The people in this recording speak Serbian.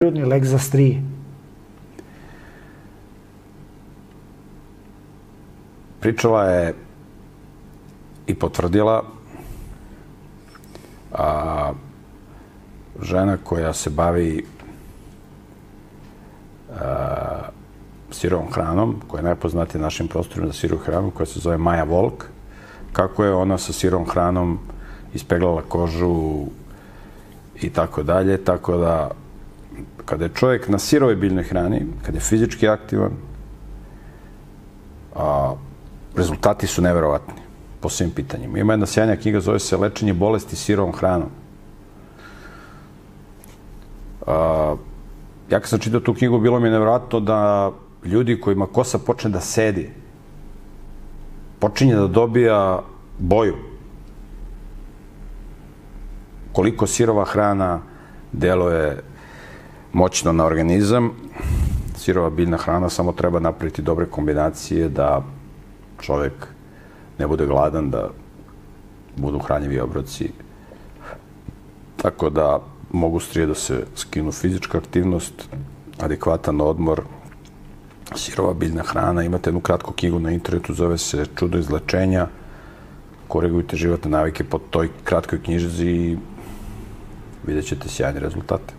Prirodni lek za strije. Pričala je i potvrdila žena koja se bavi sirovom hranom, koja je najpoznatija našim prostorima za sirovu hranu, koja se zove Maja Volk, kako je ona sa sirovom hranom ispeglala kožu i tako dalje, tako da kada je čovjek na sirovoj biljnoj hrani, kada je fizički aktivan, rezultati su neverovatni po svim pitanjima. Ima jedna sjajna knjiga, zove se Lečenje bolesti sirovom hranom. Ja kad sam čitao tu knjigu, bilo mi je neverovatno da ljudi kojima kosa počne da sedi, počinje da dobija boju. Koliko sirova hrana deluje moćno na organizam. Sirova biljna hrana, samo treba napraviti dobre kombinacije da čovjek ne bude gladan, da budu hranjivi obroci. Tako da mogu strije da se skinu fizička aktivnost, adekvatan odmor, sirova biljna hrana. Imate jednu kratku knjigu na internetu, zove se Čudo izlečenja. Korigujte životne navike po toj kratkoj knjižici i vidjet ćete sjajne rezultate.